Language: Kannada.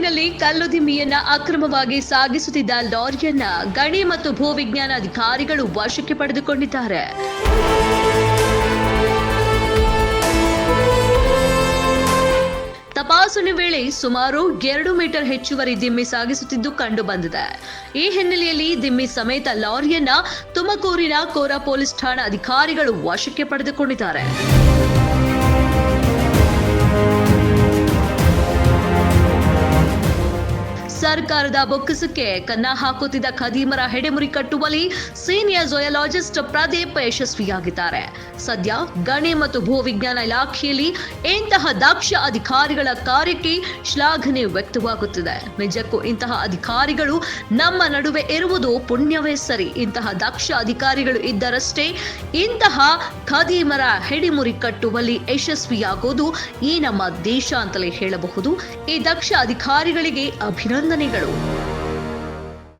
ಬೆಂಗಳೂರಿನಲ್ಲಿ ಕಲ್ಲು ದಿಮ್ಮಿಯನ್ನ ಅಕ್ರಮವಾಗಿ ಸಾಗಿಸುತ್ತಿದ್ದ ಲಾರಿಯನ್ನ ಗಣಿ ಮತ್ತು ಭೂವಿಜ್ಞಾನ ಅಧಿಕಾರಿಗಳು ವಶಕ್ಕೆ ಪಡೆದುಕೊಂಡಿದ್ದಾರೆ. ತಪಾಸಣೆ ವೇಳೆ ಸುಮಾರು 2 ಮೀಟರ್ ಹೆಚ್ಚುವರಿ ದಿಮ್ಮಿ ಸಾಗಿಸುತ್ತಿದ್ದು ಕಂಡು ಬಂದಿದೆ. ಈ ಹಿನ್ನೆಲೆಯಲ್ಲಿ ದಿಮ್ಮಿ ಸಮೇತ ಲಾರಿಯನ್ನ ತುಮಕೂರಿನ ಕೋರ ಪೊಲೀಸ್ ಠಾಣಾ ಅಧಿಕಾರಿಗಳು ವಶಕ್ಕೆ ಪಡೆದುಕೊಂಡಿದ್ದಾರೆ. ಸರ್ಕಾರದ ಬೊಕ್ಕಸಕ್ಕೆ ಕನ್ನ ಹಾಕುತ್ತಿದ್ದ ಖದೀಮರ ಹೆಡೆಮುರಿ ಕಟ್ಟುವಲ್ಲಿ ಸೀನಿಯರ್ ಝೋಯಾಲಜಿಸ್ಟ್ ಪ್ರದೀಪ್ ಯಶಸ್ವಿಯಾಗಿದ್ದಾರೆ. ಸದ್ಯ ಗಣಿ ಮತ್ತು ಭೂವಿಜ್ಞಾನ ಇಲಾಖೆಯಲ್ಲಿ ಇಂತಹ ದಕ್ಷ ಅಧಿಕಾರಿಗಳ ಕಾರ್ಯಕ್ಕೆ ಶ್ಲಾಘನೆ ವ್ಯಕ್ತವಾಗುತ್ತಿದೆ. ನಿಜಕ್ಕೂ ಇಂತಹ ಅಧಿಕಾರಿಗಳು ನಮ್ಮ ನಡುವೆ ಇರುವುದು ಪುಣ್ಯವೇ ಸರಿ. ಇಂತಹ ದಕ್ಷ ಅಧಿಕಾರಿಗಳು ಇದ್ದರಷ್ಟೇ ಇಂತಹ ಖದೀಮರ ಹೆಡೆಮುರಿ ಕಟ್ಟುವಲ್ಲಿ ಯಶಸ್ವಿಯಾಗುವುದು ಈ ನಮ್ಮ ದೇಶ ಅಂತಲೇ ಹೇಳಬಹುದು. ಈ ದಕ್ಷ ಅಧಿಕಾರಿಗಳಿಗೆ ಅಭಿನಂದನೆಗಳು.